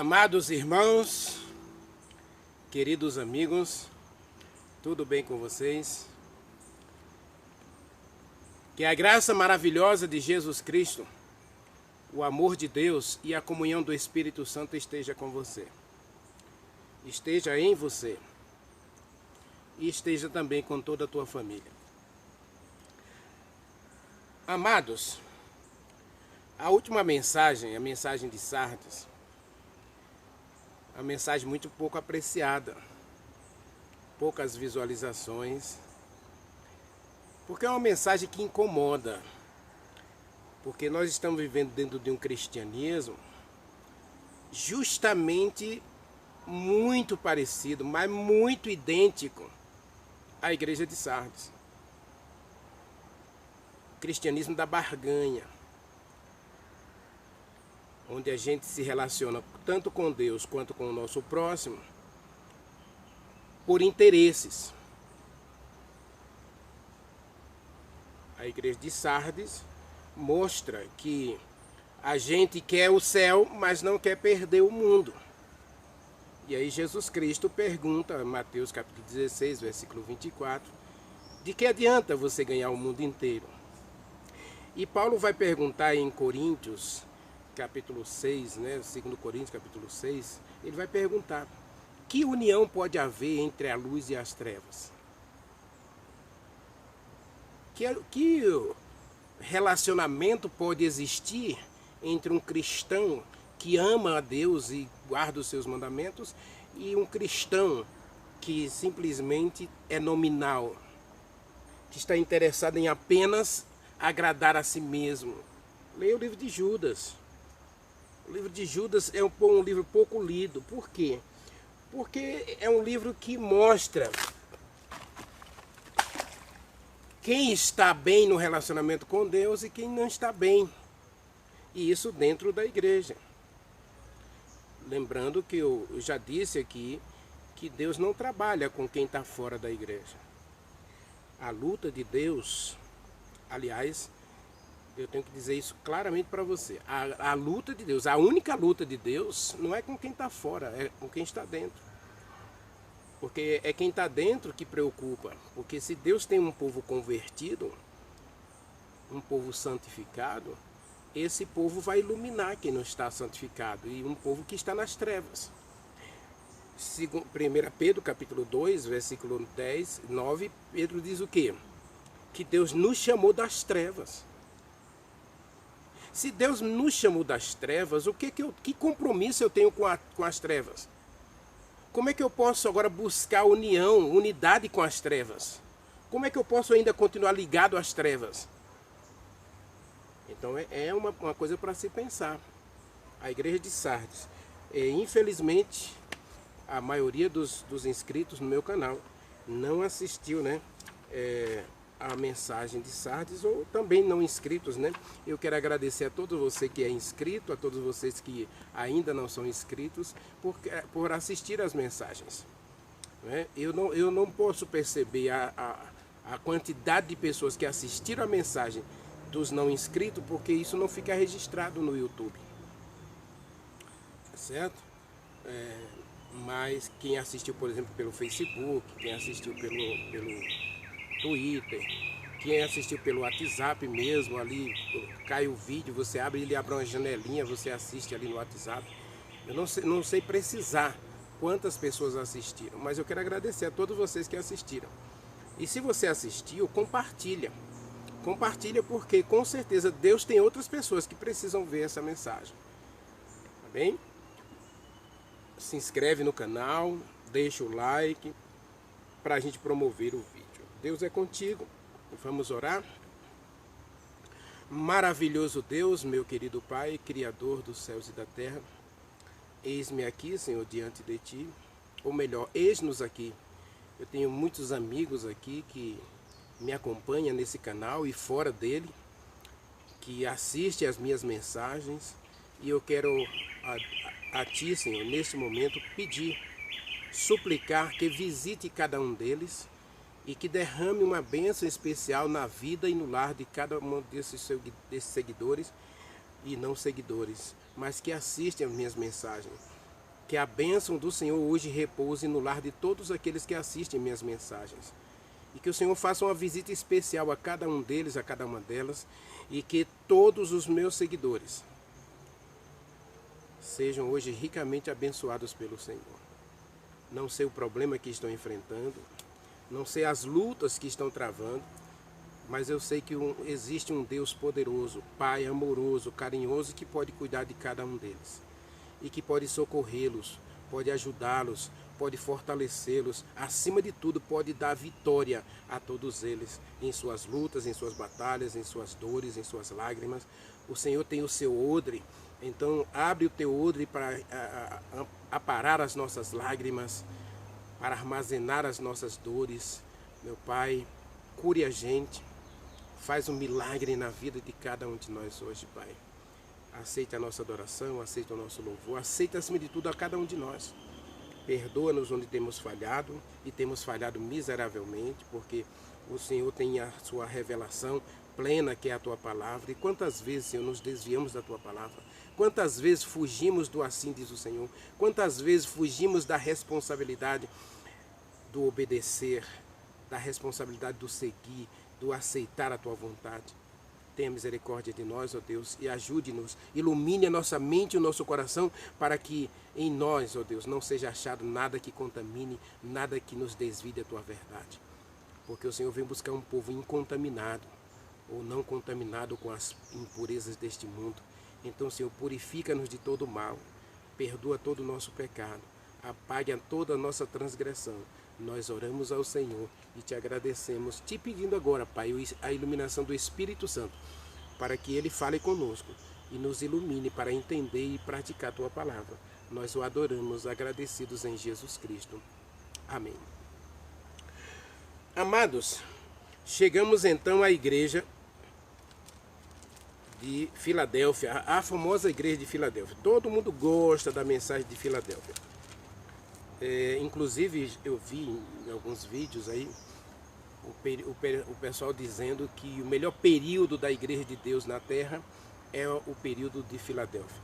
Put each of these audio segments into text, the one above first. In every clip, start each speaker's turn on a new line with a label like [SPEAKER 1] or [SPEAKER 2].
[SPEAKER 1] Amados irmãos, queridos amigos, tudo bem com vocês? Que a graça maravilhosa de Jesus Cristo, o amor de Deus e a comunhão do Espírito Santo esteja com você. Esteja em você e esteja também com toda a tua família. Amados, a última mensagem, a mensagem de Sardes, a mensagem muito pouco apreciada, poucas visualizações, porque é uma mensagem que incomoda, porque nós estamos vivendo dentro de um cristianismo justamente muito parecido, mas muito idêntico à igreja de Sardes. O cristianismo da barganha, onde a gente se relaciona tanto com Deus quanto com o nosso próximo por interesses. A igreja de Sardes mostra que a gente quer o céu, mas não quer perder o mundo. E aí Jesus Cristo pergunta, Mateus capítulo 16, versículo 24, de que adianta você ganhar o mundo inteiro? E Paulo vai perguntar em Coríntios, capítulo 6, né, 2 Coríntios, capítulo 6, ele vai perguntar, que união pode haver entre a luz e as trevas? Que relacionamento pode existir entre um cristão que ama a Deus e guarda os seus mandamentos e um cristão que simplesmente é nominal, que está interessado em apenas agradar a si mesmo? Leia o livro de Judas. O livro de Judas é um livro pouco lido. Por quê? Porque é um livro que mostra quem está bem no relacionamento com Deus e quem não está bem. E isso dentro da igreja. Lembrando que eu já disse aqui que Deus não trabalha com quem está fora da igreja. A luta de Deus, aliás, eu tenho que dizer isso claramente para você. A luta de Deus, a única luta de Deus não é com quem está fora, é com quem está dentro. Porque é quem está dentro que preocupa. Porque se Deus tem um povo convertido, um povo santificado, esse povo vai iluminar quem não está santificado. E um povo que está nas trevas. 1 Pedro capítulo 2, versículo 10, 9, Pedro diz o quê? Que Deus nos chamou das trevas. Se Deus nos chamou das trevas, que compromisso eu tenho com as trevas? Como é que eu posso agora buscar união, unidade com as trevas? Como é que eu posso ainda continuar ligado às trevas? Então é uma coisa para se pensar. A igreja de Sardes, infelizmente, a maioria dos inscritos no meu canal não assistiu, né? A mensagem de Sardes, ou também não inscritos, né? Eu quero agradecer a todos você que é inscrito, a todos vocês que ainda não são inscritos, por assistir às mensagens, né? Eu não posso perceber a quantidade de pessoas que assistiram a mensagem dos não inscritos, porque isso não fica registrado no YouTube, certo? Mas quem assistiu, por exemplo, pelo Facebook, quem assistiu pelo Twitter, quem assistiu pelo WhatsApp mesmo, ali cai o vídeo, você abre, ele abre uma janelinha, você assiste ali no WhatsApp. Eu não sei precisar quantas pessoas assistiram, mas eu quero agradecer a todos vocês que assistiram. E se você assistiu, compartilha. Compartilha, porque com certeza Deus tem outras pessoas que precisam ver essa mensagem. Tá bem? Se inscreve no canal, deixa o like para a gente promover o vídeo. Deus é contigo. Vamos orar. Maravilhoso Deus, meu querido Pai, Criador dos céus e da terra, eis-me aqui, Senhor, diante de Ti. Ou melhor, eis-nos aqui. Eu tenho muitos amigos aqui que me acompanham nesse canal e fora dele, que assistem às minhas mensagens. E eu quero a Ti, Senhor, neste momento, pedir, suplicar que visite cada um deles e que derrame uma bênção especial na vida e no lar de cada um desses seguidores e não seguidores, mas que assistem às minhas mensagens. que a bênção do Senhor hoje repouse no lar de todos aqueles que assistem minhas mensagens. E que o Senhor faça uma visita especial a cada um deles, a cada uma delas, e que todos os meus seguidores sejam hoje ricamente abençoados pelo Senhor. Não sei o problema que estão enfrentando, não sei as lutas que estão travando, mas eu sei que existe um Deus poderoso, Pai amoroso, carinhoso, que pode cuidar de cada um deles. E que pode socorrê-los, pode ajudá-los, pode fortalecê-los, acima de tudo pode dar vitória a todos eles, em suas lutas, em suas batalhas, em suas dores, em suas lágrimas. O Senhor tem o seu odre, então abre o teu odre para aparar as nossas lágrimas, para armazenar as nossas dores. Meu Pai, cure a gente, faz um milagre na vida de cada um de nós hoje, Pai. Aceita a nossa adoração, aceita o nosso louvor, aceita acima de tudo a cada um de nós. Perdoa-nos onde temos falhado e temos falhado miseravelmente, porque o Senhor tem a sua revelação plena, que é a tua palavra. E quantas vezes, Senhor, nos desviamos da tua palavra? Quantas vezes fugimos do assim diz o Senhor? Quantas vezes fugimos da responsabilidade do obedecer, da responsabilidade do seguir, do aceitar a tua vontade? Tenha misericórdia de nós, ó Deus, e ajude-nos, ilumine a nossa mente e o nosso coração, para que em nós, ó Deus, não seja achado nada que contamine, nada que nos desvie da tua verdade. Porque o Senhor vem buscar um povo incontaminado, ou não contaminado com as impurezas deste mundo. Então, Senhor, purifica-nos de todo mal, perdoa todo o nosso pecado, apague toda a nossa transgressão. Nós oramos ao Senhor e te agradecemos, te pedindo agora, Pai, a iluminação do Espírito Santo, para que Ele fale conosco e nos ilumine para entender e praticar a tua palavra. Nós o adoramos, agradecidos em Jesus Cristo. Amém. Amados, chegamos então à igreja de Filadélfia, a famosa igreja de Filadélfia. Todo mundo gosta da mensagem de Filadélfia. Inclusive eu vi em alguns vídeos aí o pessoal dizendo que o melhor período da igreja de Deus na terra é o período de Filadélfia.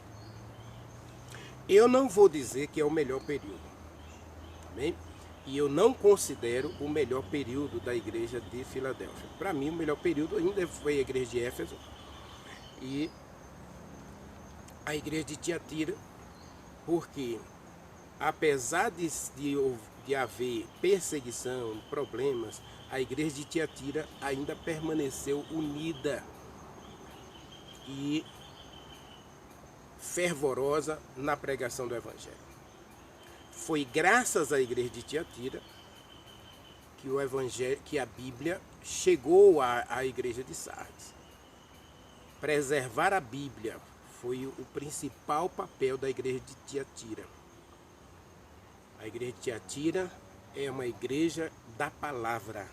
[SPEAKER 1] Eu não vou dizer que é o melhor período, amém? E eu não considero o melhor período da igreja de Filadélfia. Para mim o melhor período ainda foi a igreja de Éfeso e a igreja de Tiatira, porque apesar de haver perseguição, problemas, a igreja de Tiatira ainda permaneceu unida e fervorosa na pregação do Evangelho. Foi graças à igreja de Tiatira que o Evangelho, que a Bíblia chegou à igreja de Sardes. Preservar a Bíblia foi o principal papel da igreja de Tiatira. A igreja de Tiatira é uma igreja da palavra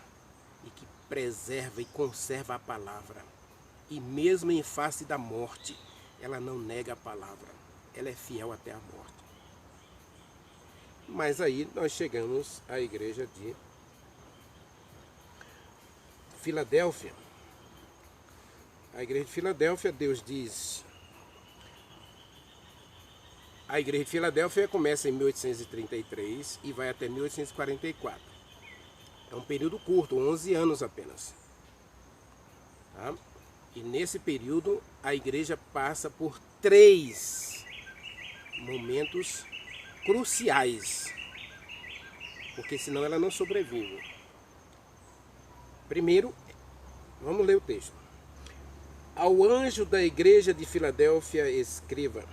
[SPEAKER 1] e que preserva e conserva a palavra. E mesmo em face da morte, ela não nega a palavra. Ela é fiel até a morte. Mas aí nós chegamos à igreja de Filadélfia. A igreja de Filadélfia, Deus diz... A igreja de Filadélfia começa em 1833 e vai até 1844. É um período curto, 11 anos apenas. Tá? E nesse período a igreja passa por 3 momentos cruciais, porque senão ela não sobrevive. Primeiro, vamos ler o texto. Ao anjo da igreja de Filadélfia escreva: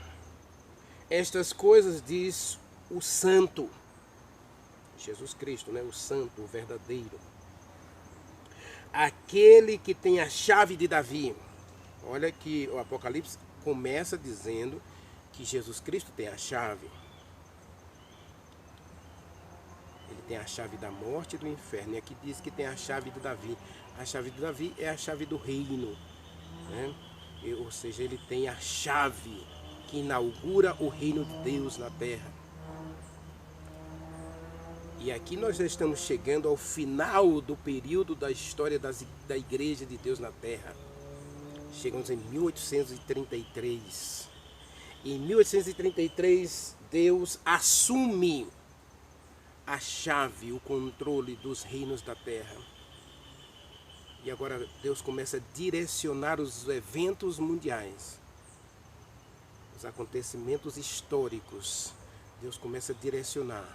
[SPEAKER 1] estas coisas diz o santo, Jesus Cristo, né? O santo, o verdadeiro, aquele que tem a chave de Davi. Olha que o Apocalipse começa dizendo que Jesus Cristo tem a chave. Ele tem a chave da morte e do inferno. E aqui diz que tem a chave de Davi. A chave de Davi é a chave do reino, né? Ou seja, ele tem a chave que inaugura o reino de Deus na terra. E aqui nós já estamos chegando ao final do período da história da igreja de Deus na terra. Chegamos em 1833. Em 1833, Deus assume a chave, o controle dos reinos da terra. E agora Deus começa a direcionar os eventos mundiais, os acontecimentos históricos. Deus começa a direcionar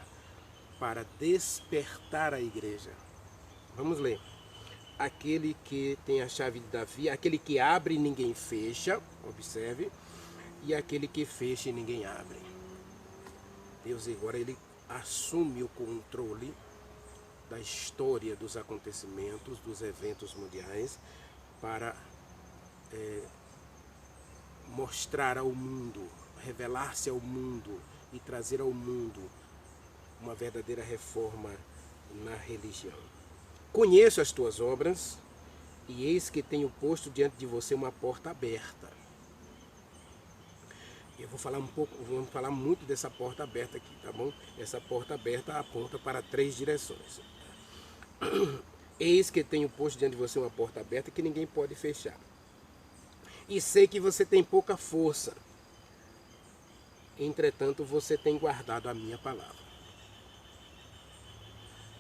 [SPEAKER 1] para despertar a igreja. Vamos ler. Aquele que tem a chave de Davi, aquele que abre e ninguém fecha, observe, e aquele que fecha e ninguém abre. Deus agora ele assume o controle da história dos acontecimentos, dos eventos mundiais, para mostrar ao mundo, revelar-se ao mundo e trazer ao mundo uma verdadeira reforma na religião. Conheço as tuas obras, e eis que tenho posto diante de você uma porta aberta. Eu vou falar vamos falar muito dessa porta aberta aqui, tá bom? Essa porta aberta aponta para 3 direções. Eis que tenho posto diante de você uma porta aberta que ninguém pode fechar. E sei que você tem pouca força. Entretanto, você tem guardado a minha palavra.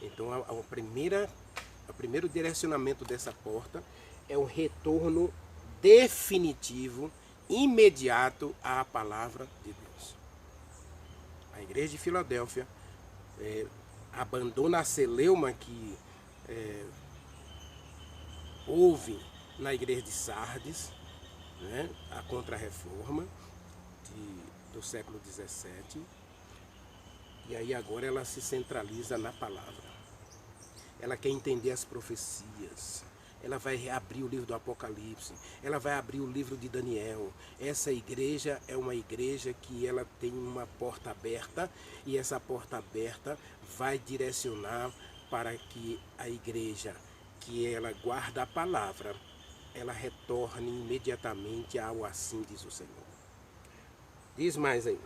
[SPEAKER 1] Então, o primeiro direcionamento dessa porta é o retorno definitivo, imediato à palavra de Deus. A igreja de Filadélfia abandona a celeuma que houve na igreja de Sardes, né, a Contra-Reforma do século XVII, e aí agora ela se centraliza na palavra. Ela quer entender as profecias, ela vai abrir o livro do Apocalipse, ela vai abrir o livro de Daniel. Essa igreja é uma igreja que ela tem uma porta aberta, e essa porta aberta vai direcionar para que a igreja, que ela guarda a palavra, ela retorne imediatamente ao assim diz o Senhor. Diz mais aí.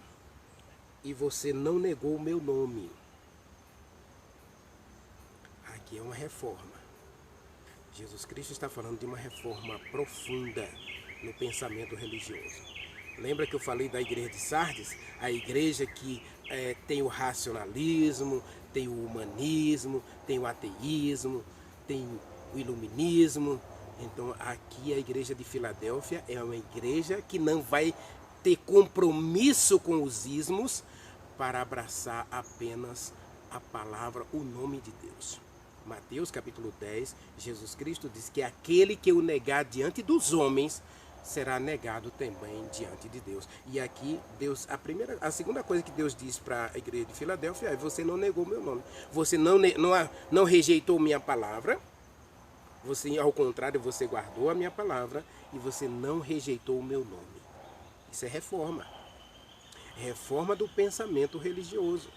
[SPEAKER 1] E você não negou o meu nome. Aqui é uma reforma. Jesus Cristo está falando de uma reforma profunda no pensamento religioso. Lembra que eu falei da igreja de Sardes? A igreja que tem o racionalismo, tem o humanismo, tem o ateísmo, tem o iluminismo. Então aqui a igreja de Filadélfia é uma igreja que não vai ter compromisso com os ismos para abraçar apenas a palavra, o nome de Deus. Mateus capítulo 10, Jesus Cristo diz que aquele que o negar diante dos homens será negado também diante de Deus. E aqui Deus, a segunda coisa que Deus diz para a igreja de Filadélfia é: você não negou meu nome, você não rejeitou minha palavra, você, ao contrário, você guardou a minha palavra e você não rejeitou o meu nome. Isso é reforma. Reforma do pensamento religioso.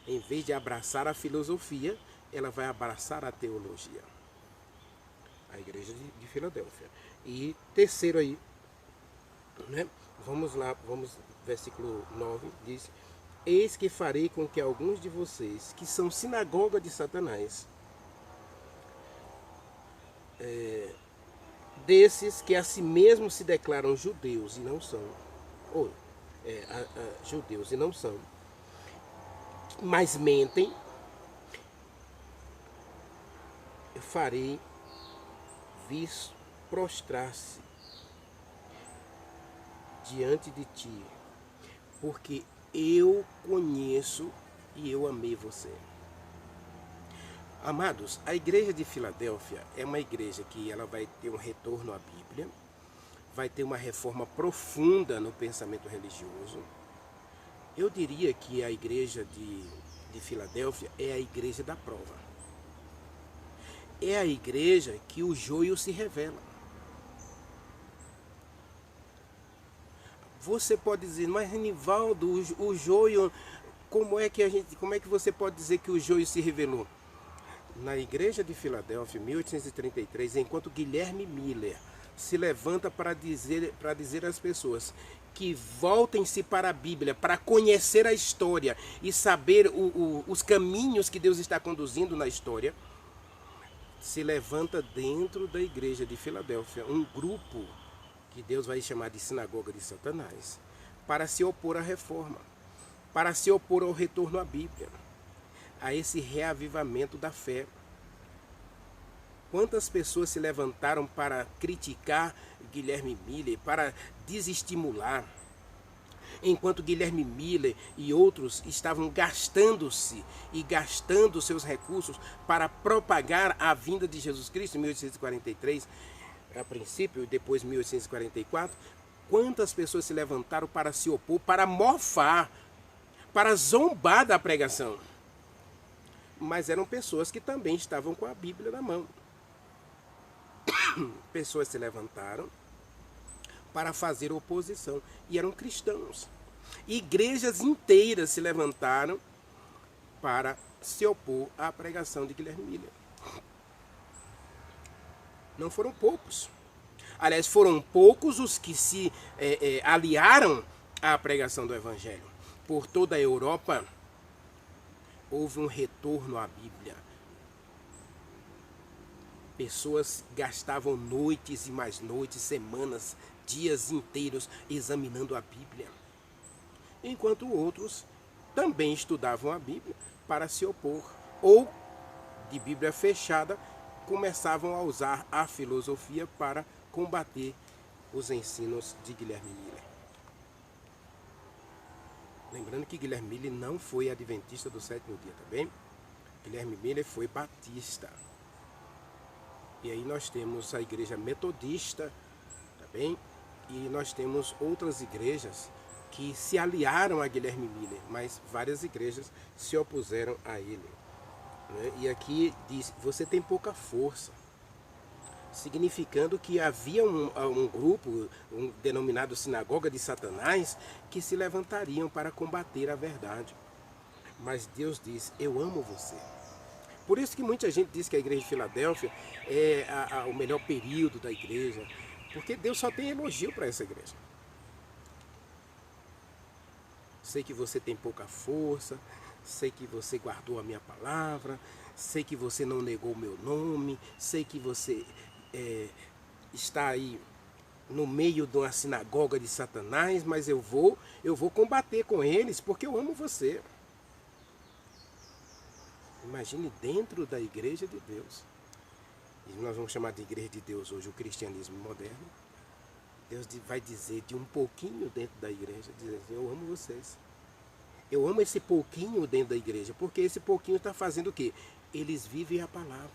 [SPEAKER 1] Em vez de abraçar a filosofia, ela vai abraçar a teologia. A igreja de Filadélfia. E terceiro aí, né? Vamos lá, versículo 9, diz: eis que farei com que alguns de vocês, que são sinagoga de Satanás, desses que a si mesmos se declaram judeus e não são, judeus e não são, mas mentem, eu farei prostrar-se diante de ti, porque eu conheço e eu amei você. Amados, a igreja de Filadélfia é uma igreja que ela vai ter um retorno à Bíblia, vai ter uma reforma profunda no pensamento religioso. Eu diria que a igreja de Filadélfia é a igreja da prova. É a igreja que o joio se revela. Você pode dizer: mas Nivaldo, o joio, como é que você pode dizer que o joio se revelou? Na igreja de Filadélfia, em 1833, enquanto Guilherme Miller se levanta para dizer às pessoas que voltem-se para a Bíblia, para conhecer a história e saber os caminhos que Deus está conduzindo na história, se levanta dentro da igreja de Filadélfia um grupo que Deus vai chamar de sinagoga de Satanás, para se opor à reforma. para se opor ao retorno à Bíblia, a esse reavivamento da fé. Quantas pessoas se levantaram para criticar Guilherme Miller, para desestimular, enquanto Guilherme Miller e outros estavam gastando-se e gastando seus recursos para propagar a vinda de Jesus Cristo em 1843, a princípio, e depois 1844, quantas pessoas se levantaram para se opor, para mofar, para zombar da pregação? Mas eram pessoas que também estavam com a Bíblia na mão. Pessoas se levantaram para fazer oposição, e eram cristãos. Igrejas inteiras se levantaram para se opor à pregação de Guilherme Miller. Não foram poucos. Aliás, foram poucos os que se aliaram à pregação do Evangelho. Por toda a Europa, houve um retorno à Bíblia. Pessoas gastavam noites e mais noites, semanas, dias inteiros examinando a Bíblia. Enquanto outros também estudavam a Bíblia para se opor. Ou, de Bíblia fechada, começavam a usar a filosofia para combater os ensinos de Guilherme Miller. Lembrando que Guilherme Miller não foi adventista do sétimo dia, tá bem? Guilherme Miller foi batista. E aí nós temos a igreja metodista, tá bem? E nós temos outras igrejas que se aliaram a Guilherme Miller, mas várias igrejas se opuseram a ele. Né? E aqui diz, você tem pouca força, significando que havia um grupo, denominado Sinagoga de Satanás, que se levantariam para combater a verdade. Mas Deus diz, eu amo você. Por isso que muita gente diz que a igreja de Filadélfia é o melhor período da igreja, porque Deus só tem elogio para essa igreja. Sei que você tem pouca força, sei que você guardou a minha palavra, sei que você não negou o meu nome, sei que você está aí no meio de uma sinagoga de Satanás, mas eu vou combater com eles porque eu amo você. Imagine dentro da igreja de Deus. E nós vamos chamar de igreja de Deus hoje o cristianismo moderno. Deus vai dizer de um pouquinho dentro da igreja, dizer assim, eu amo vocês. Eu amo esse pouquinho dentro da igreja, porque esse pouquinho está fazendo o quê? Eles vivem a palavra.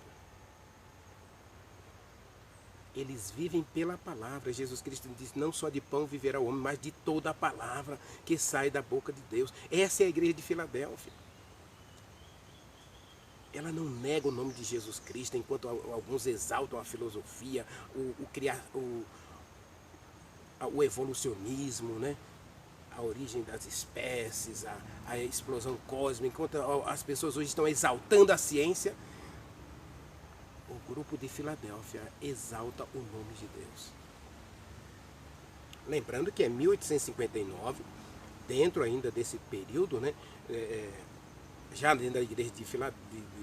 [SPEAKER 1] Eles vivem pela palavra. Jesus Cristo diz, não só de pão viverá o homem, mas de toda a palavra que sai da boca de Deus. Essa é a igreja de Filadélfia. Ela não nega o nome de Jesus Cristo, enquanto alguns exaltam a filosofia, o evolucionismo, né? A origem das espécies, a explosão cósmica. Enquanto as pessoas hoje estão exaltando a ciência, o grupo de Filadélfia exalta o nome de Deus. Lembrando que é 1859, dentro ainda desse período, né? Já dentro da igreja de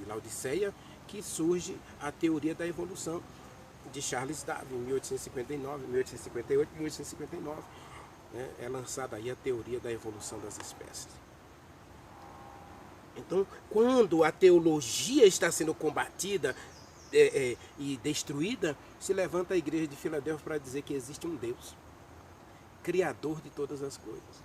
[SPEAKER 1] Laodiceia, que surge a teoria da evolução de Charles Darwin, em 1859, 1858, 1859. Né? É lançada aí a teoria da evolução das espécies. Então, quando a teologia está sendo combatida e destruída, se levanta a igreja de Filadélfia para dizer que existe um Deus, Criador de todas as coisas.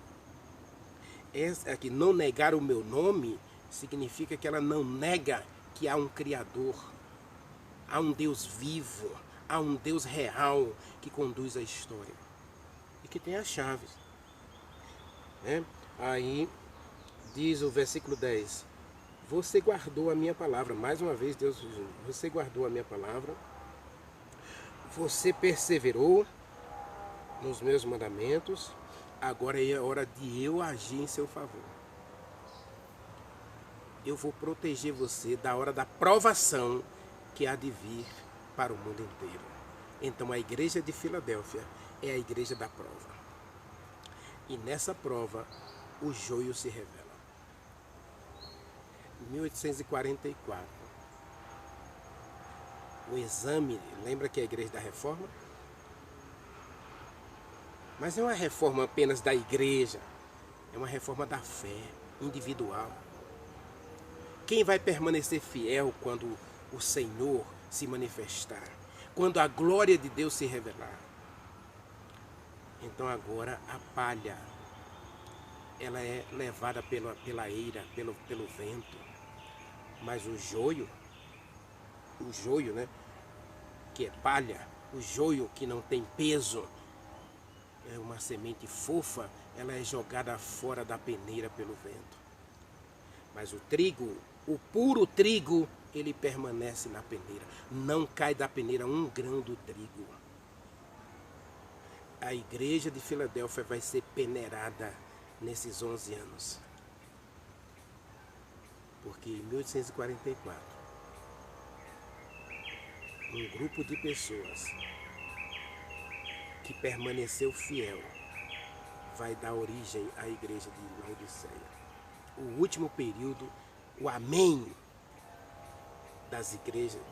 [SPEAKER 1] Essa aqui, não negar o meu nome, significa que ela não nega que há um Criador, há um Deus vivo, há um Deus real que conduz a história e que tem as chaves. Né? Aí diz o versículo 10, você guardou a minha palavra, mais uma vez Deus, você guardou a minha palavra, você perseverou nos meus mandamentos, agora é hora de eu agir em seu favor. Eu vou proteger você da hora da provação que há de vir para o mundo inteiro. Então a igreja de Filadélfia é a igreja da prova. E nessa prova o joio se revela. 1844. O exame, lembra que é a igreja da reforma? Mas não é uma reforma apenas da igreja. É uma reforma da fé individual. Quem vai permanecer fiel quando o Senhor se manifestar? Quando a glória de Deus se revelar? Então agora a palha, ela é levada pela eira, pelo vento. Mas o joio, né, que é palha, o joio que não tem peso, é uma semente fofa, ela é jogada fora da peneira pelo vento. Mas o trigo, o puro trigo, ele permanece na peneira. Não cai da peneira um grão do trigo. A igreja de Filadélfia vai ser peneirada nesses 11 anos. Porque em 1844, um grupo de pessoas que permaneceu fiel vai dar origem à igreja de Laodiceia. O último período, o amém da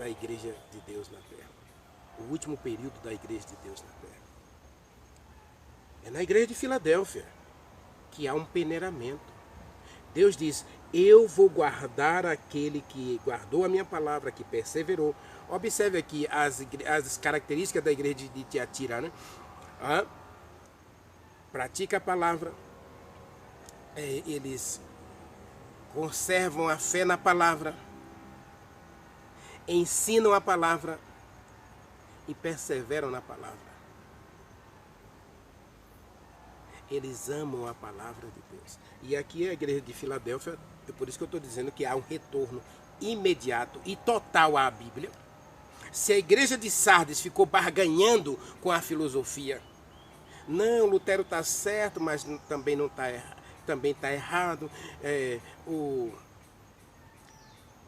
[SPEAKER 1] igreja de Deus na terra. O último período da igreja de Deus na terra. É na igreja de Filadélfia que há um peneiramento. Deus diz, eu vou guardar aquele que guardou a minha palavra, que perseverou. Observe aqui as características da igreja de Tiatira, né? Pratica a palavra, eles conservam a fé na palavra, ensinam a palavra e perseveram na palavra. Eles amam a palavra de Deus. E aqui a igreja de Filadélfia, é por isso que eu estou dizendo que há um retorno imediato e total à Bíblia. Se a igreja de Sardes ficou barganhando com a filosofia, não, Lutero está certo, mas também não está errado. Também está errado. O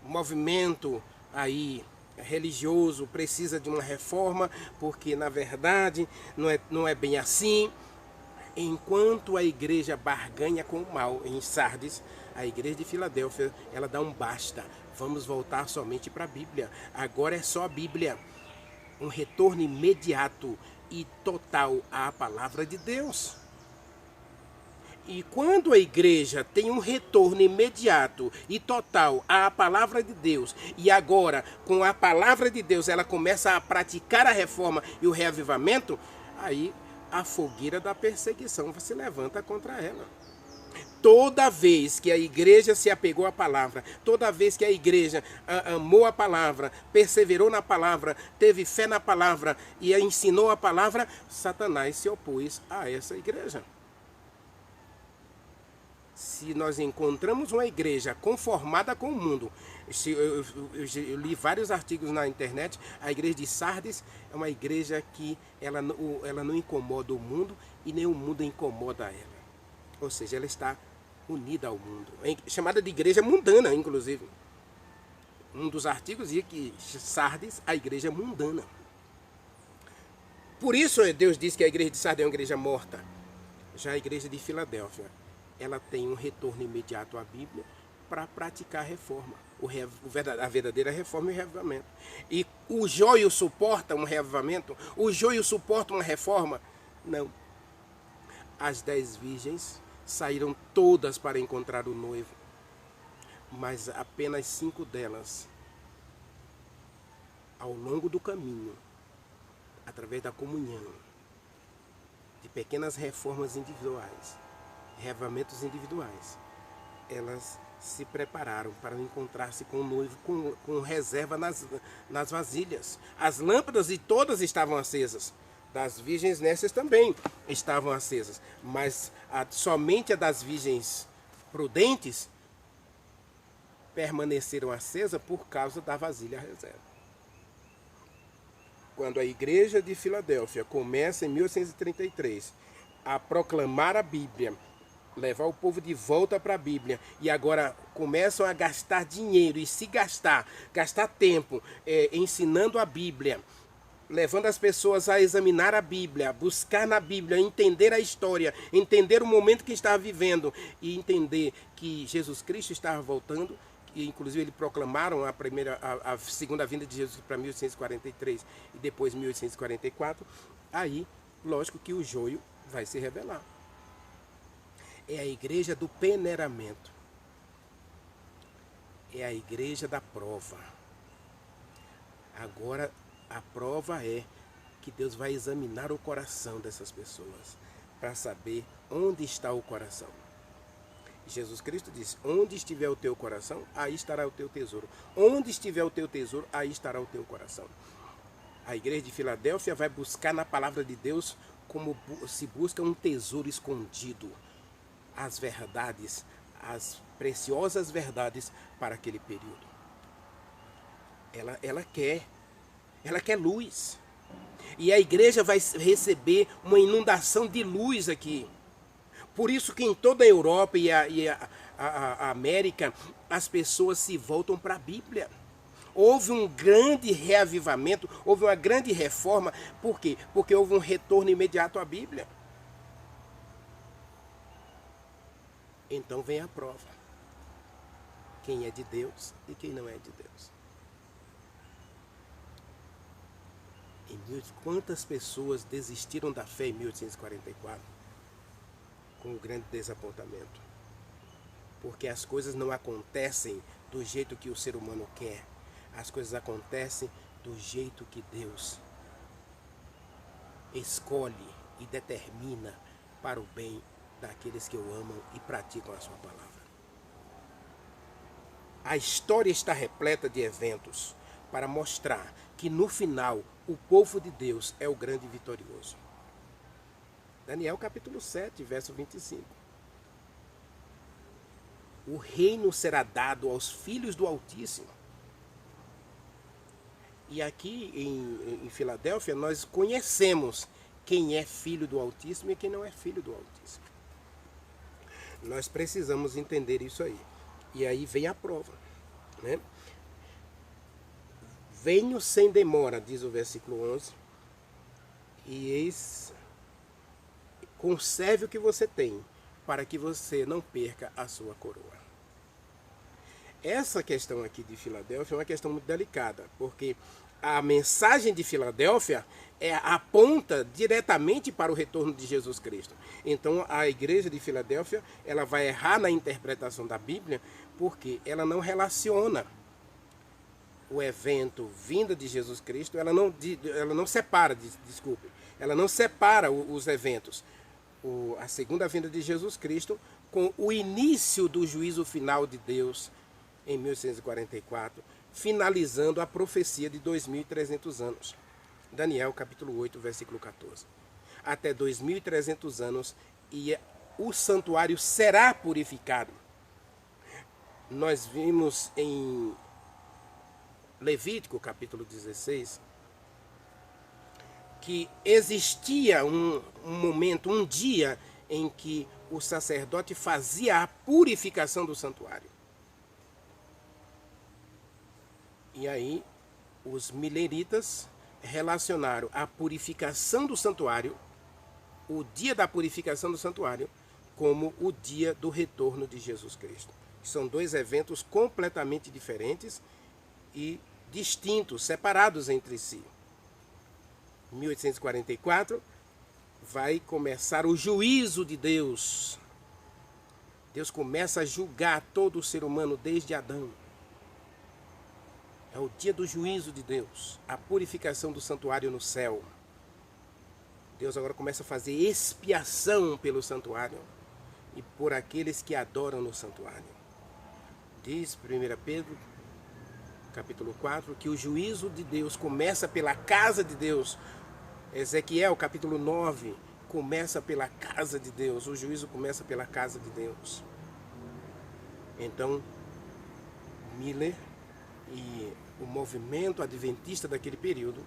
[SPEAKER 1] movimento aí religioso precisa de uma reforma, porque na verdade não é bem assim. Enquanto a igreja barganha com o mal em Sardes, a igreja de Filadélfia, ela dá um basta. Vamos voltar somente para a Bíblia. Agora é só a Bíblia. Um retorno imediato e total à palavra de Deus. E quando a igreja tem um retorno imediato e total à palavra de Deus, e agora com a palavra de Deus ela começa a praticar a reforma e o reavivamento, aí a fogueira da perseguição se levanta contra ela. Toda vez que a igreja se apegou à palavra, toda vez que a igreja amou a palavra, perseverou na palavra, teve fé na palavra e ensinou a palavra, Satanás se opôs a essa igreja. Se nós encontramos uma igreja conformada com o mundo, eu li vários artigos na internet, a igreja de Sardes é uma igreja que ela não incomoda o mundo e nem o mundo incomoda ela. Ou seja, ela está unida ao mundo. É chamada de igreja mundana, inclusive. Um dos artigos dizia que Sardes, a igreja mundana. Por isso Deus diz que a igreja de Sardes é uma igreja morta. Já a igreja de Filadélfia, ela tem um retorno imediato à Bíblia para praticar a reforma, a verdadeira reforma e o reavivamento. E o joio suporta um reavivamento? O joio suporta uma reforma? Não. As 10 virgens saíram todas para encontrar o noivo, mas apenas 5 delas, ao longo do caminho, através da comunhão, de pequenas reformas individuais, reavivamentos individuais, elas se prepararam para encontrar-se com o noivo com reserva nas vasilhas. As lâmpadas de todas estavam acesas. Das virgens nessas também estavam acesas. Mas somente a das virgens prudentes permaneceram acesas por causa da vasilha reserva. Quando a igreja de Filadélfia começa em 1833 a proclamar a Bíblia, levar o povo de volta para a Bíblia, e agora começam a gastar dinheiro e se gastar tempo ensinando a Bíblia, levando as pessoas a examinar a Bíblia, buscar na Bíblia, entender a história, entender o momento que estava vivendo e entender que Jesus Cristo estava voltando, e inclusive eles proclamaram a segunda vinda de Jesus para 1843 e depois 1844, aí lógico que o joio vai se revelar. é a igreja do peneiramento. É a igreja da prova. Agora, a prova é que Deus vai examinar o coração dessas pessoas para saber onde está o coração. Jesus Cristo disse: onde estiver o teu coração, aí estará o teu tesouro. Onde estiver o teu tesouro, aí estará o teu coração. A igreja de Filadélfia vai buscar na palavra de Deus como se busca um tesouro escondido. As verdades, as preciosas verdades para aquele período. Ela quer luz. E a igreja vai receber uma inundação de luz aqui. Por isso que em toda a Europa e a América, as pessoas se voltam para a Bíblia. Houve um grande reavivamento, houve uma grande reforma. Por quê? Porque houve um retorno imediato à Bíblia. Então vem a prova. Quem é de Deus e quem não é de Deus. Quantas pessoas desistiram da fé em 1844? Com um grande desapontamento. Porque as coisas não acontecem do jeito que o ser humano quer. As coisas acontecem do jeito que Deus escolhe e determina para o bem daqueles que o amam e praticam a sua palavra. A história está repleta de eventos para mostrar que no final o povo de Deus é o grande vitorioso. Daniel capítulo 7, verso 25. O reino será dado aos filhos do Altíssimo. E aqui em Filadélfia nós conhecemos quem é filho do Altíssimo e quem não é filho do Altíssimo. Nós precisamos entender isso aí. E aí vem a prova, né? Venho sem demora, diz o versículo 11, e eis, conserve o que você tem, para que você não perca a sua coroa. Essa questão aqui de Filadélfia é uma questão muito delicada, porque a mensagem de Filadélfia aponta diretamente para o retorno de Jesus Cristo. Então a igreja de Filadélfia ela vai errar na interpretação da Bíblia, porque ela não relaciona o evento vinda de Jesus Cristo, ela não separa, ela não separa os eventos. A segunda vinda de Jesus Cristo com o início do juízo final de Deus em 1844, finalizando a profecia de 2.300 anos. Daniel capítulo 8, versículo 14. Até 2.300 anos e o santuário será purificado. Nós vimos em Levítico capítulo 16 que existia um momento, um dia em que o sacerdote fazia a purificação do santuário. E aí os mileritas relacionaram a purificação do santuário, o dia da purificação do santuário, como o dia do retorno de Jesus Cristo. São dois eventos completamente diferentes e distintos, separados entre si. Em 1844 vai começar o juízo de Deus. Deus começa a julgar todo o ser humano desde Adão. É o dia do juízo de Deus, a purificação do santuário no céu. Deus agora começa a fazer expiação pelo santuário e por aqueles que adoram no santuário. Diz 1 Pedro, capítulo 4, que o juízo de Deus começa pela casa de Deus. Ezequiel, capítulo 9, começa pela casa de Deus. O juízo começa pela casa de Deus. Então, Miller e o movimento adventista daquele período,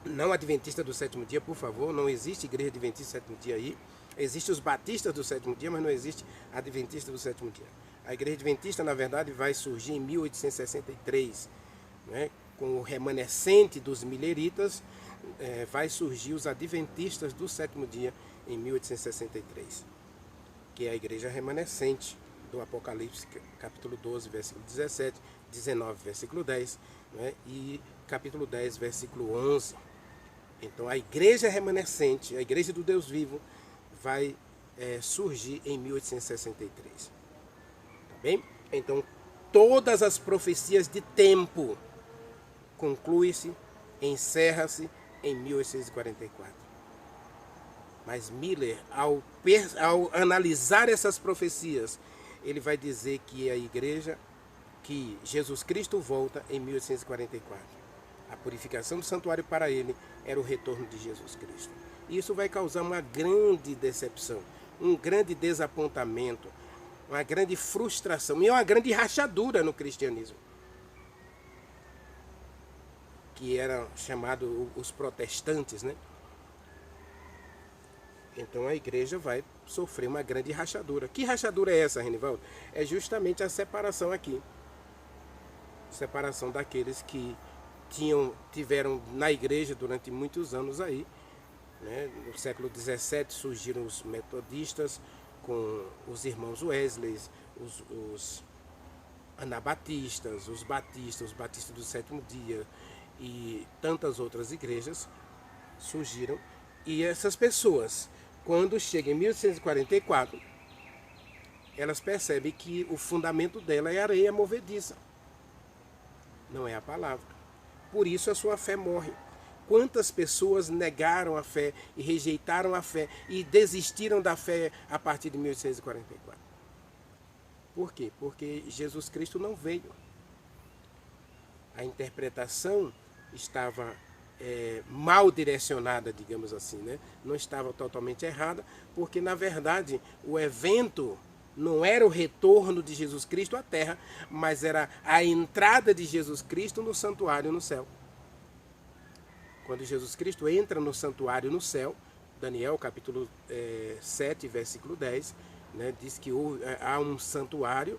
[SPEAKER 1] não adventista do sétimo dia, por favor, não existe igreja adventista do sétimo dia aí. Existem os batistas do sétimo dia, mas não existe adventista do sétimo dia. A igreja adventista, na verdade, vai surgir em 1863, né? Com o remanescente dos mileritas, vai surgir os adventistas do sétimo dia em 1863, que é a igreja remanescente do Apocalipse, capítulo 12, versículo 17, 19, versículo 10, né? E capítulo 10, versículo 11. Então a igreja remanescente, a igreja do Deus vivo, vai surgir em 1863. Tá bem? Então, todas as profecias de tempo conclui-se, encerra-se em 1844. Mas Miller, ao analisar essas profecias, ele vai dizer que a igreja, que Jesus Cristo volta em 1844. A purificação do santuário para ele era o retorno de Jesus Cristo. Isso vai causar uma grande decepção, um grande desapontamento, uma grande frustração e uma grande rachadura no cristianismo, que eram chamados os protestantes, né? Então a igreja vai sofrer uma grande rachadura. Que rachadura é essa, Renivaldo? É justamente a separação aqui. Separação daqueles que tiveram na igreja durante muitos anos aí, né? No século XVII surgiram os metodistas com os irmãos Wesley, os anabatistas, os batistas do sétimo dia e tantas outras igrejas surgiram. E essas pessoas, quando chegam em 1844, elas percebem que o fundamento dela é areia movediça, não é a palavra. Por isso a sua fé morre. Quantas pessoas negaram a fé e rejeitaram a fé e desistiram da fé a partir de 1844? Por quê? Porque Jesus Cristo não veio. A interpretação estava mal direcionada, digamos assim, né? Não estava totalmente errada, porque na verdade o evento não era o retorno de Jesus Cristo à terra, mas era a entrada de Jesus Cristo no santuário no céu. Quando Jesus Cristo entra no santuário no céu, Daniel capítulo 7, versículo 10, né, diz que há um santuário,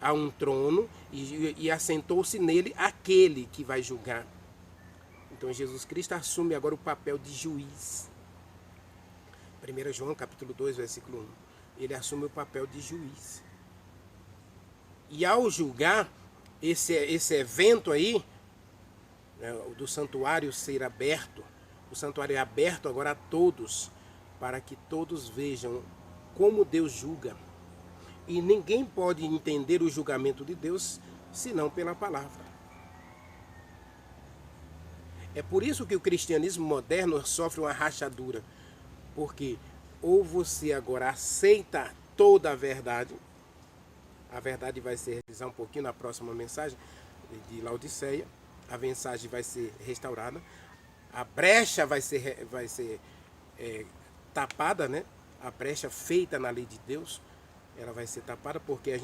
[SPEAKER 1] há um trono e assentou-se nele aquele que vai julgar. Então Jesus Cristo assume agora o papel de juiz. 1 João capítulo 2, versículo 1. Ele assume o papel de juiz. E ao julgar esse evento aí, né, do santuário ser aberto, o santuário é aberto agora a todos, para que todos vejam como Deus julga. E ninguém pode entender o julgamento de Deus senão pela palavra. É por isso que o cristianismo moderno sofre uma rachadura, porque ou você agora aceita toda a verdade vai ser revisar um pouquinho na próxima mensagem de Laodiceia, a mensagem vai ser restaurada, a brecha vai ser tapada, né? A brecha feita na lei de Deus, ela vai ser tapada porque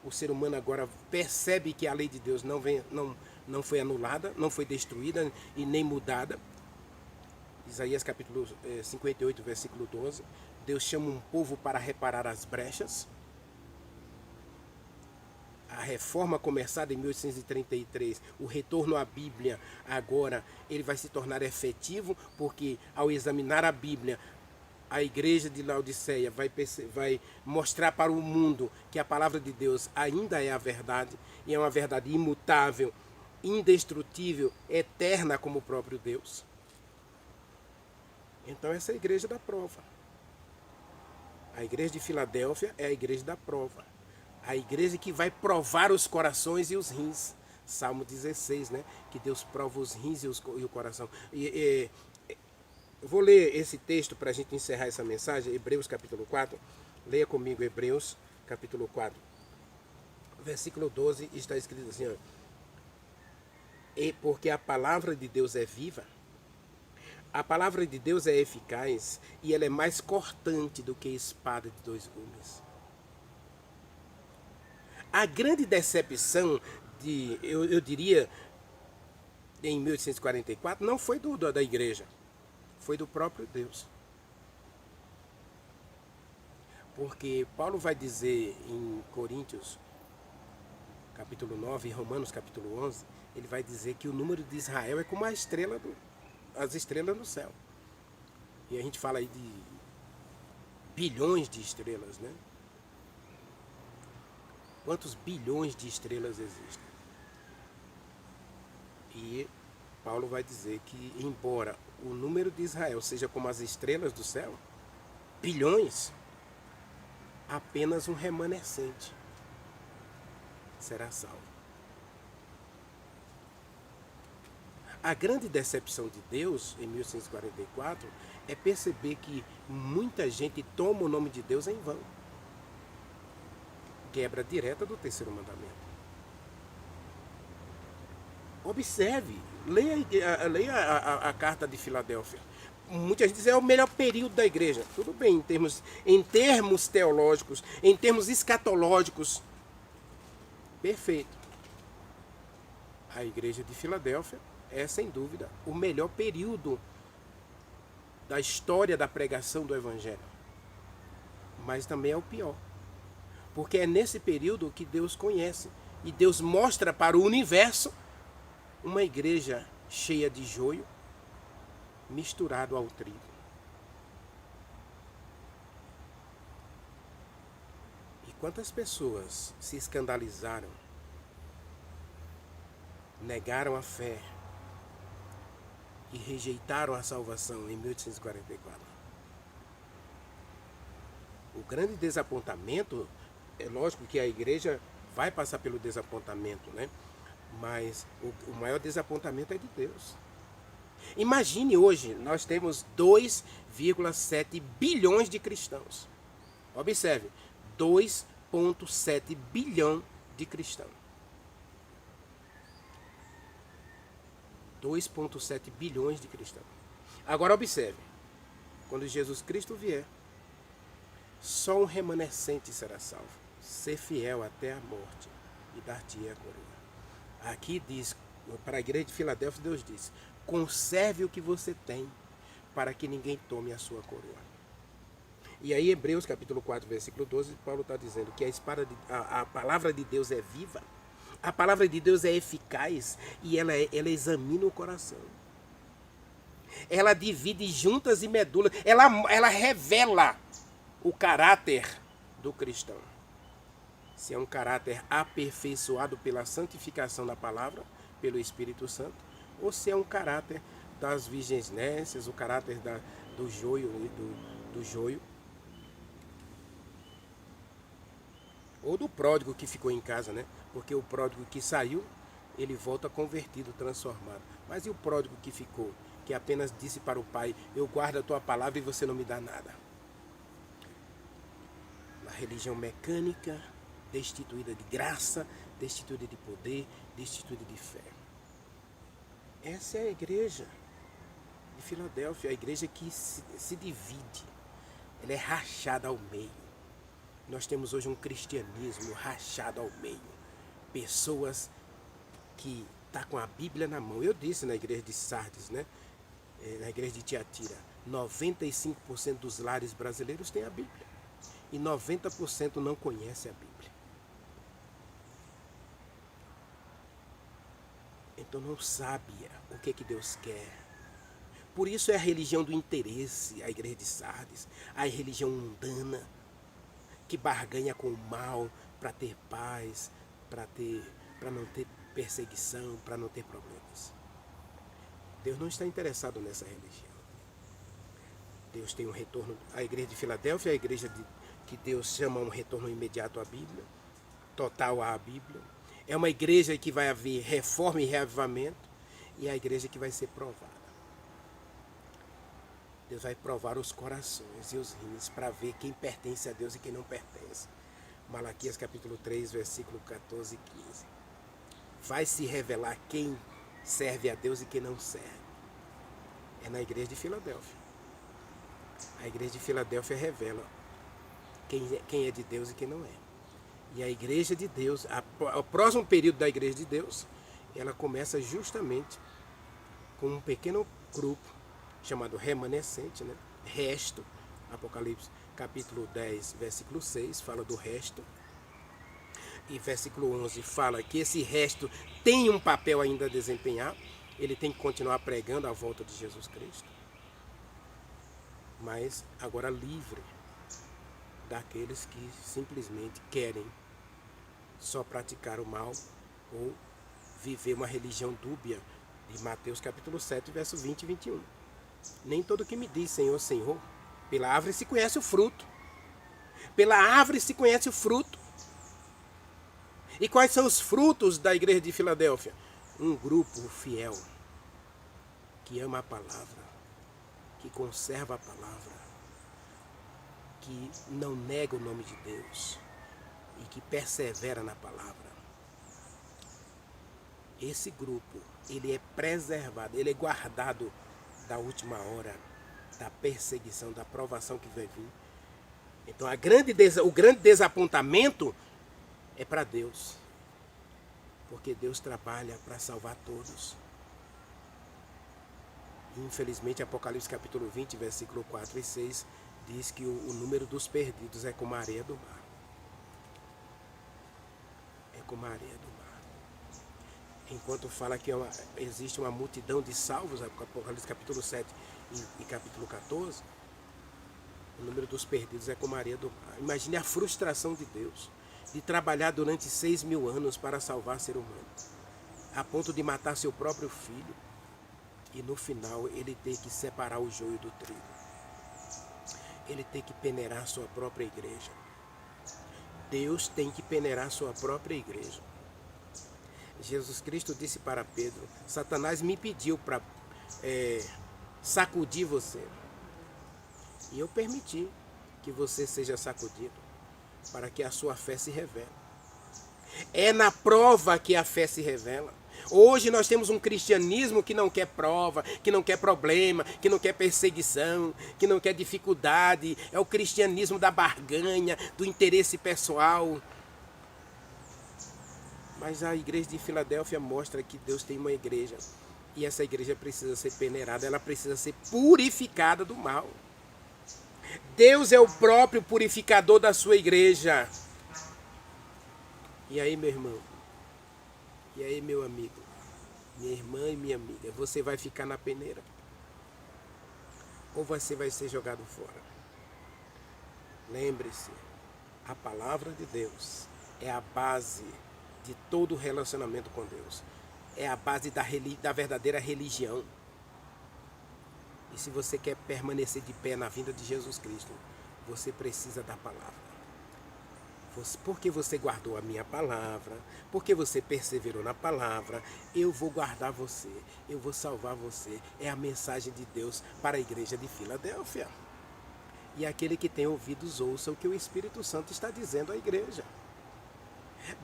[SPEAKER 1] o ser humano agora percebe que a lei de Deus não foi anulada, não foi destruída e nem mudada. Isaías capítulo 58, versículo 12. Deus chama um povo para reparar as brechas. A reforma começada em 1833, o retorno à Bíblia agora, ele vai se tornar efetivo, porque ao examinar a Bíblia, a igreja de Laodiceia vai mostrar para o mundo que a palavra de Deus ainda é a verdade, e é uma verdade imutável, indestrutível, eterna como o próprio Deus. Então essa é a igreja da prova. A igreja de Filadélfia é a igreja da prova. A igreja que vai provar os corações e os rins. Salmo 16, né? Que Deus prova os rins e o coração. Eu vou ler esse texto para a gente encerrar essa mensagem, Hebreus capítulo 4. Leia comigo Hebreus capítulo 4. Versículo 12 está escrito assim, ó. E porque a palavra de Deus é viva, a palavra de Deus é eficaz e ela é mais cortante do que espada de dois gumes. A grande decepção eu diria, em 1844, não foi da igreja, foi do próprio Deus. Porque Paulo vai dizer em Coríntios, capítulo 9, e Romanos, capítulo 11, ele vai dizer que o número de Israel é como as estrelas do céu. E a gente fala aí de bilhões de estrelas, né? Quantos bilhões de estrelas existem? E Paulo vai dizer que, embora o número de Israel seja como as estrelas do céu, bilhões, apenas um remanescente será salvo. A grande decepção de Deus, em 1844, é perceber que muita gente toma o nome de Deus em vão. Quebra direta do terceiro mandamento. Observe, leia a carta de Filadélfia. Muita gente diz que é o melhor período da igreja. Tudo bem, em termos teológicos, em termos escatológicos, perfeito. A igreja de Filadélfia é, sem dúvida, o melhor período da história da pregação do Evangelho. Mas também é o pior. Porque é nesse período que Deus conhece. E Deus mostra para o universo uma igreja cheia de joio misturado ao trigo. E quantas pessoas se escandalizaram, negaram a fé e rejeitaram a salvação em 1844. O grande desapontamento, é lógico que a igreja vai passar pelo desapontamento, né? Mas o maior desapontamento é de Deus. Imagine hoje, nós temos 2,7 bilhões de cristãos. Observe, 2,7 bilhão de cristãos. 2,7 bilhões de cristãos. Agora observe, quando Jesus Cristo vier, só um remanescente será salvo. Ser fiel até a morte e dar-te a coroa. Aqui diz, para a igreja de Filadélfia, Deus diz: conserve o que você tem, para que ninguém tome a sua coroa. E aí, Hebreus capítulo 4, versículo 12, Paulo está dizendo que a palavra de Deus é viva, a palavra de Deus é eficaz e ela examina o coração. Ela divide juntas e medulas, ela revela o caráter do cristão. Se é um caráter aperfeiçoado pela santificação da palavra, pelo Espírito Santo, ou se é um caráter das virgências, o caráter do joio, do joio, ou do pródigo que ficou em casa, né? Porque o pródigo que saiu, ele volta convertido, transformado. Mas e o pródigo que ficou, que apenas disse para o pai: eu guardo a tua palavra e você não me dá nada? Uma religião mecânica, destituída de graça, destituída de poder, destituída de fé. Essa é a igreja de Filadélfia, a igreja que se divide. Ela é rachada ao meio. Nós temos hoje um cristianismo rachado ao meio. Pessoas que estão com a Bíblia na mão. Eu disse na igreja de Sardes, né? Na igreja de Tiatira, 95% dos lares brasileiros têm a Bíblia. E 90% não conhecem a Bíblia. Então não sabe o que Deus quer. Por isso é a religião do interesse, a igreja de Sardes, a religião mundana, que barganha com o mal para ter paz, para não ter perseguição, para não ter problemas. Deus não está interessado nessa religião. Deus tem um retorno. A igreja de Filadélfia é a igreja que Deus chama um retorno imediato à Bíblia, total à Bíblia. É uma igreja que vai haver reforma e reavivamento, e é a igreja que vai ser provada. Deus vai provar os corações e os rins para ver quem pertence a Deus e quem não pertence. Malaquias capítulo 3, versículo 14 e 15. Vai se revelar quem serve a Deus e quem não serve. É na igreja de Filadélfia. A igreja de Filadélfia revela quem é de Deus e quem não é. E a igreja de Deus, o próximo período da igreja de Deus, ela começa justamente com um pequeno grupo chamado remanescente, né? Resto. Apocalipse capítulo 10, versículo 6, fala do resto. E versículo 11 fala que esse resto tem um papel ainda a desempenhar. Ele tem que continuar pregando a volta de Jesus Cristo. Mas agora livre daqueles que simplesmente querem só praticar o mal ou viver uma religião dúbia, de Mateus capítulo 7, verso 20 e 21. Nem todo que me diz Senhor, Senhor, pela árvore se conhece o fruto. Pela árvore se conhece o fruto. E quais são os frutos da igreja de Filadélfia? Um grupo fiel, que ama a palavra, que conserva a palavra, que não nega o nome de Deus e que persevera na palavra. Esse grupo, ele é preservado, ele é guardado da última hora, da perseguição, da provação que vai vir. Então o grande desapontamento é para Deus, porque Deus trabalha para salvar todos. Infelizmente, Apocalipse capítulo 20, versículo 4 e 6, diz que o número dos perdidos é como a areia do mar. É como a areia do mar. Enquanto fala que existe uma multidão de salvos, Apocalipse capítulo 7 e capítulo 14, o número dos perdidos é como a areia do mar. Imagine a frustração de Deus, de trabalhar durante 6.000 anos para salvar ser humano, a ponto de matar seu próprio filho, e no final ele ter que separar o joio do trigo. Ele tem que peneirar sua própria igreja. Deus tem que peneirar sua própria igreja. Jesus Cristo disse para Pedro: Satanás me pediu para sacudir você. E eu permiti que você seja sacudido, para que a sua fé se revele. É na prova que a fé se revela. Hoje nós temos um cristianismo que não quer prova, que não quer problema, que não quer perseguição, que não quer dificuldade. É o cristianismo da barganha, do interesse pessoal. Mas a igreja de Filadélfia mostra que Deus tem uma igreja. E essa igreja precisa ser peneirada, ela precisa ser purificada do mal. Deus é o próprio purificador da sua igreja. E aí, meu irmão? E aí, meu amigo? Minha irmã e minha amiga, você vai ficar na peneira? Ou você vai ser jogado fora? Lembre-se, a palavra de Deus é a base de todo relacionamento com Deus. É a base da verdadeira religião. E se você quer permanecer de pé na vinda de Jesus Cristo, você precisa da palavra. Porque você guardou a minha palavra, porque você perseverou na palavra, eu vou guardar você, eu vou salvar você. É a mensagem de Deus para a igreja de Filadélfia. E aquele que tem ouvidos, ouça o que o Espírito Santo está dizendo à igreja.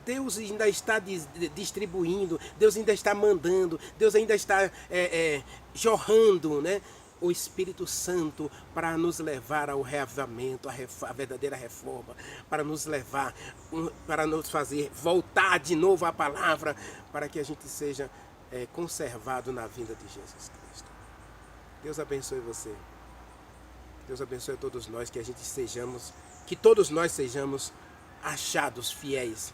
[SPEAKER 1] Deus ainda está distribuindo, Deus ainda está mandando, Deus ainda está jorrando, né, o Espírito Santo para nos levar ao reavivamento, a verdadeira reforma, para nos levar, para nos fazer voltar de novo à palavra, para que a gente seja conservado na vinda de Jesus Cristo. Deus abençoe você. Deus abençoe a todos nós, que todos nós sejamos achados fiéis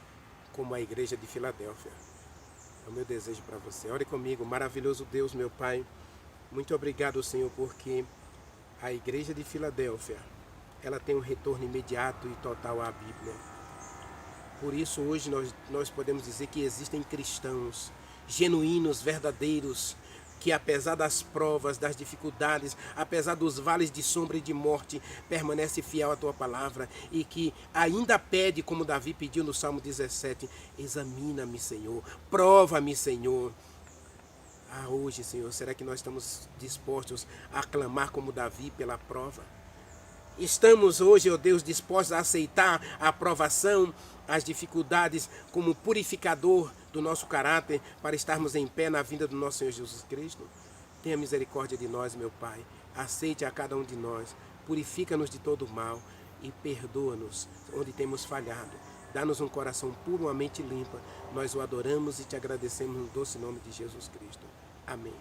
[SPEAKER 1] como a igreja de Filadélfia. É o meu desejo para você. Ore comigo. Maravilhoso Deus, meu Pai. Muito obrigado, Senhor, porque a igreja de Filadélfia, ela tem um retorno imediato e total à Bíblia. Por isso, hoje nós podemos dizer que existem cristãos genuínos, verdadeiros, que apesar das provas, das dificuldades, apesar dos vales de sombra e de morte, permanece fiel à Tua palavra e que ainda pede, como Davi pediu no Salmo 17, examina-me, Senhor, prova-me, Senhor. Hoje, Senhor, será que nós estamos dispostos a clamar como Davi pela prova? Estamos hoje, ó Deus, dispostos a aceitar a provação, as dificuldades como purificador do nosso caráter para estarmos em pé na vinda do nosso Senhor Jesus Cristo? Tenha misericórdia de nós, meu Pai. Aceite a cada um de nós. Purifica-nos de todo mal e perdoa-nos onde temos falhado. Dá-nos um coração puro, uma mente limpa. Nós o adoramos e te agradecemos no doce nome de Jesus Cristo. Amém.